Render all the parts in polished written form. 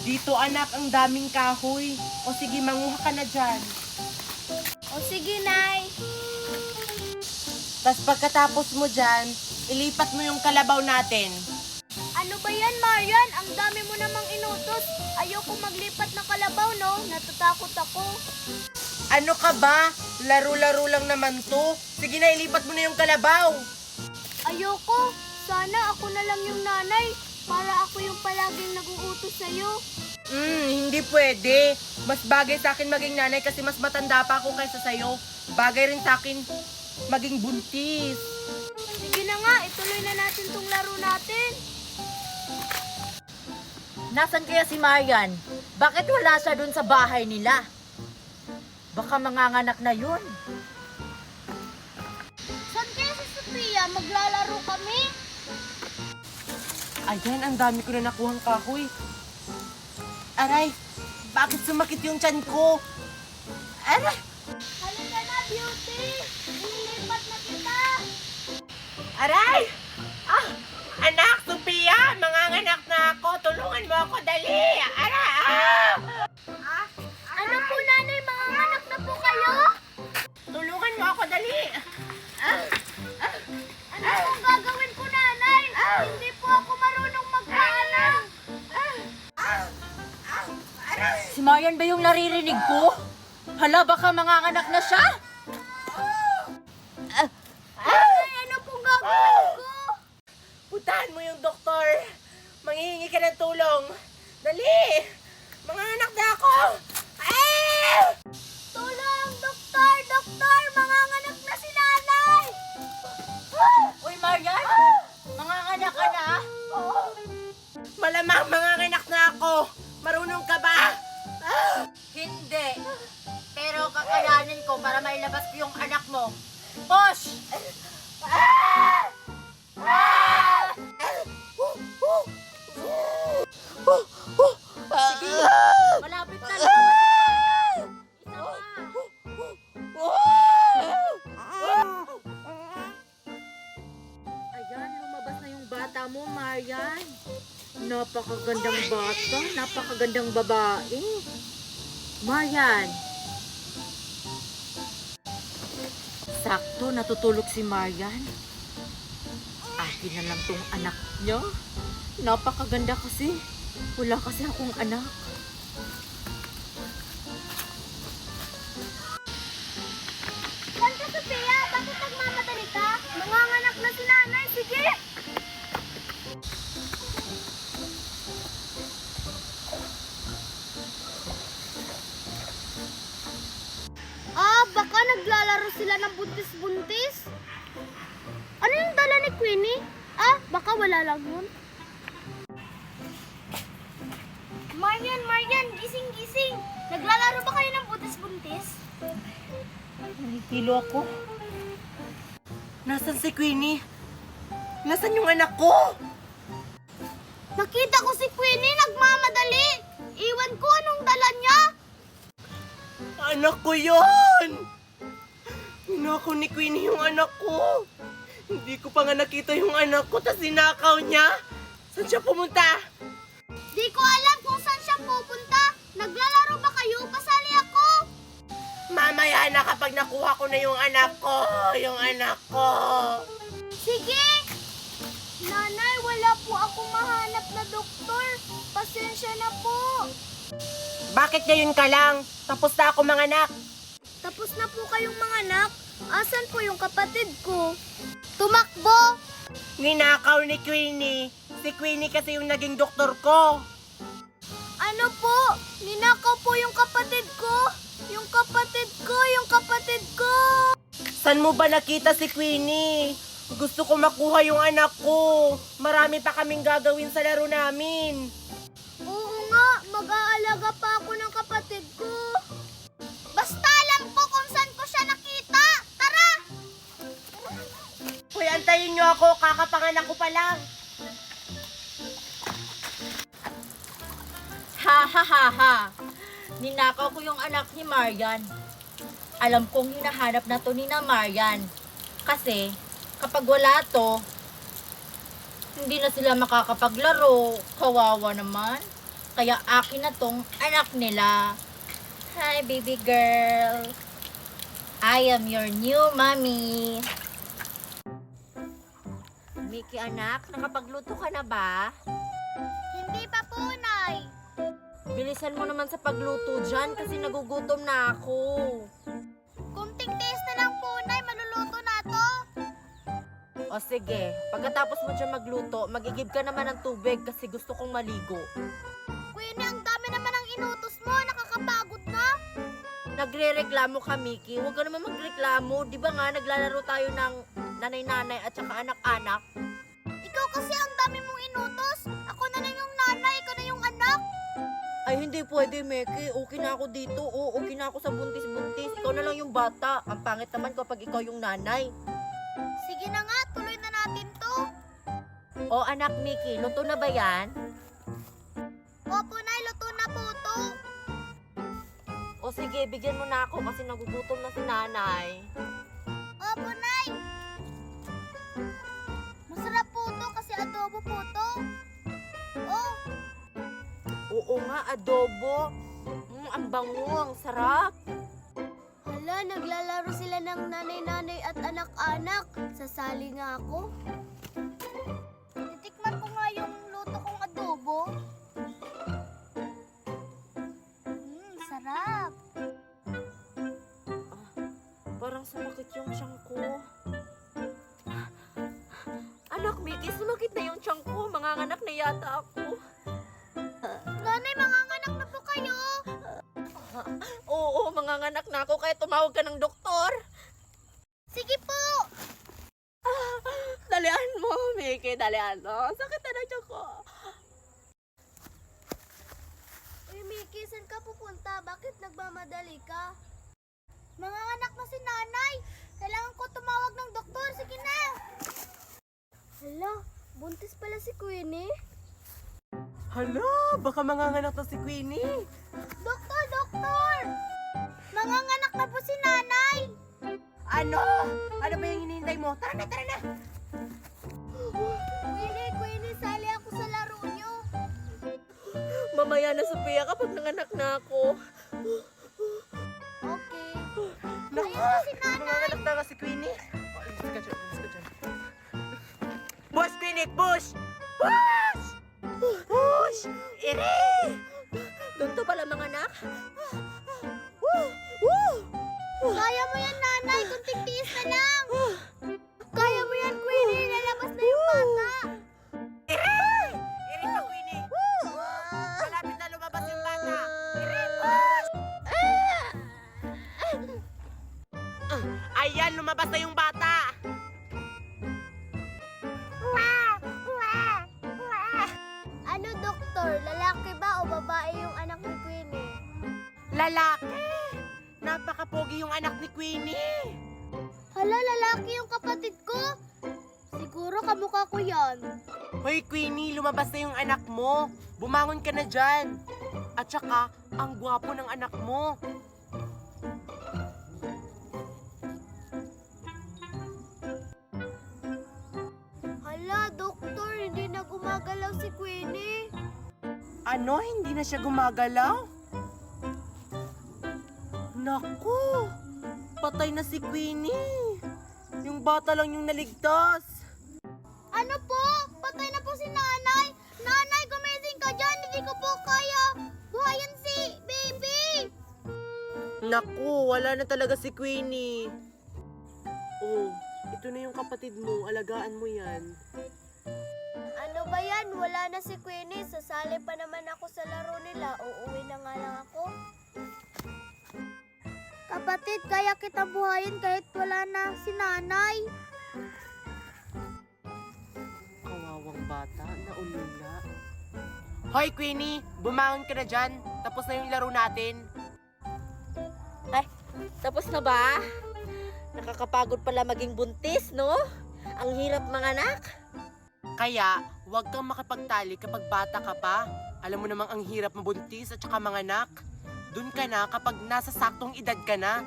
Dito anak, ang daming kahoy. O sige, manguha ka na dyan. O sige, Nay. Tapos pagkatapos mo dyan, ilipat mo yung kalabaw natin. Ano ba yan, Marian? Ang dami mo namang inutos. Ayoko maglipat ng kalabaw, no? Natatakot ako. Ano ka ba? Laro-laro lang naman to. Sige na, ilipat mo na yung kalabaw. Ayoko. Sana ako na lang yung nanay para ako yung palaging nag-uutos sa'yo. Hindi pwede. Mas bagay sa akin maging nanay kasi mas matanda pa ako kaysa sa'yo. Bagay rin sa akin maging buntis. Sige na nga, ituloy na natin tong laro natin. Nasaan kaya si Marian? Bakit wala siya dun sa bahay nila? Baka manganganak na yun. Saan kaya si Sophia? Maglalaro kami? Ayan, ang dami ko na nakuhang kahoy. Aray, bakit sumakit yung tiyan ko? Aray! Halika na, Beauty! Ililipat na kita! Aray! Ah! Anak, Sophia! Manganganak na ako! Tulungan mo ako, dali! Aray! Ah! Ano po, nanay? Mga anak na po kayo? Tulungan mo ako, dali! Ano pong gagawin ko, nanay? Hindi po ako marunong magpaalam. Si Marian ba yung naririnig ko? Hala, baka manganganak na siya? Nanay, ano pong gagawin ko? Puntahan mo yung doktor! Manghihingi ka ng tulong! Dali! Manganganak na ako! Ah! Tulong, doktor! Doktor! Manganganak na si nanay! Uy, Marian! Manganganak ka na? Malamang manganganak na ako! Marunong ka ba? Hindi. Pero kakayanin ko para mailabas ko yung anak mo. Push! Sige, malapit na lang. Ayan, lumabas na yung bata mo, Marian. Napakagandang bata, napakagandang babae. Marian. Sakto, natutulog si Marian. Akin na lang tong anak niya. Napakaganda kasi. Wala kasi akong anak. Santa Sophia, bakit nagmamadali ka? Manganganak na si nanay, sige! Baka naglalaro sila ng buntis-buntis? Ano yung dala ni Queenie? Baka wala lang yun. Marian, gising! Naglalaro ba kayo ng buntis-buntis? Nahihilo ako. Nasaan si Queenie? Nasaan yung anak ko? Nakita ko si Queenie nagmamadali. Iwan ko anong dala niya. Anak ko yun! Ninakaw ni Queenie yung anak ko. Hindi ko pa nga nakita yung anak ko, tas ninakaw niya. Saan siya pumunta? Di ko alam kung saan siya pupunta. Naglalaro ba kayo? Pasali ako. Mamaya na kapag nakuha ko na yung anak ko. Yung anak ko. Sige. Nanay, wala po akong mahanap na doktor. Pasensya na po. Bakit ngayon ka lang? Tapos na ako manganak. Tapos na po kayong mga anak. Asan po yung kapatid ko? Tumakbo. Ninakaw ni Queenie. Si Queenie kasi yung naging doktor ko. Ano po? Ninakaw po yung kapatid ko. Yung kapatid ko. Saan mo ba nakita si Queenie? Gusto ko makuha yung anak ko. Marami pa kaming gagawin sa laro namin. Oo nga, mag-aalaga pa ako ng kapatid ko. Basta alam ko kung saan ko siya nakita. Tara! Hoy, antayin niyo ako. Kakapanganak ko pa lang. Ha ha ha ha. Ninakaw ko yung anak ni Marian. Alam kong hinahanap na to ni na Marian. Kasi kapag wala to, hindi na sila makakapaglaro. Kawawa naman. Kaya akin na tong anak nila. Hi, baby girl. I am your new mommy. Mickey, anak, nakapagluto ka na ba? Hindi pa po, Nay. Bilisan mo naman sa pagluto dyan kasi nagugutom na ako. Kunting taste na lang po, Nay. Maluluto na to. O sige, pagkatapos mo dyan magluto, magigib ka naman ng tubig kasi gusto kong maligo. Queenie, ang dami naman ang inutos mo. Nakakapagod na. Nagre-reklamo ka, Mickey. Huwag ka naman magreklamo. Di ba nga, naglalaro tayo ng nanay-nanay at saka anak-anak? Ikaw kasi ang dami mong inutos. Ako na lang yung nanay, ikaw na yung anak. Ay, hindi pwede, Mickey. Okay na ako dito. Oo, okay na ako sa buntis-buntis. Ikaw na lang yung bata. Ang pangit naman kapag ikaw yung nanay. Sige na nga, tuloy na natin to. O, anak Mickey, luto na ba yan? Opo, Nay, luto na po to. O sige, bigyan mo na ako kasi nagugutom na si nanay. Opo, Nay. Masarap po to kasi adobo po to. Oh, Oo nga, adobo. Ang bango, ang sarap. hala, naglalaro sila ng nanay-nanay at anak-anak. Sasali nga ako. Titikman ko nga yung luto kong adobo. Sarap. Parang sumakit yung tiyan ko. Anak, Mickey, sumakit na yung tiyan ko. Manganganak na yata ako. Nanay, manganganak na po kayo. Oo, manganganak na ako kaya tumawag ka ng doktor. Sige po. Dalian mo, Mickey. Dalian mo. Sakit na ng tiyan ko. Uy, Mickey, saan ka pupunta? Bakit nagmamadali ka? Manganganak na si nanay. Kailangan ko tumawag ng doktor. Sige na. Hala, buntis pala si Queenie. Hala, baka manganganak na si Queenie. Doktor, doktor! Manganganak na po si nanay. Ano? Ano ba yung hinihintay mo? Tara na, tara na! Queenie, Queenie, sali ako sa laro nyo. Mamaya na, Sophia, kapag nanganak na ako. Okay. Naku! Ayun na si nanay. Manganganak na nga si Queenie. Alis ka dyan, alis ka dyan. Push, Queenie, push! Push! Push! Ire! Doon to pala manganak. Kaya mo yan, nanay. Kunting tiis na lang. Kaya mo yan, Queenie. Lalabas na yung bata. Ire! Ire pa, Queenie! Malapit na lumabas yung bata. Ire, push! Ayan, lumabas na yung bata. Ano, doktor? Lalaki ba o babae yung anak ni Queenie? Lalaki! Napakapogi yung anak ni Queenie. Hala, lalaki yung kapatid ko. Siguro kamukha ko yan. Hoy, Queenie, lumabas na yung anak mo. Bumangon ka na dyan. At saka, ang gwapo ng anak mo. Hala, doktor, hindi na gumagalaw si Queenie. Ano? Hindi na siya gumagalaw? Naku! Patay na si Queenie. Yung bata lang yung naligtas. Ano po? Patay na po si nanay. Nanay, gumising ka dyan. Hindi ko po kaya buhayin si baby. Naku, wala na talaga si Queenie. Oh, ito na yung kapatid mo. Alagaan mo yan. Ano ba yan? Wala na si Queenie. Sasali pa naman ako sa laro nila. Uuwi na nga lang ako. Kapatid, kaya kita buhayin kahit wala na si nanay. Kawawang bata, naulila. Hoy, Queenie! Bumangon ka na dyan. Tapos na yung laro natin. Ay, tapos na ba? Nakakapagod pala maging buntis, no? Ang hirap manganak. Kaya, huwag kang makapagtali kapag bata ka pa. Alam mo namang ang hirap mabuntis at saka manganak. Doon ka na kapag nasa saktong edad ka na.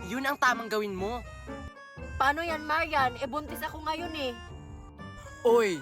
Yun ang tamang gawin mo. Paano yan, Marian? E buntis ako ngayon eh. Oy,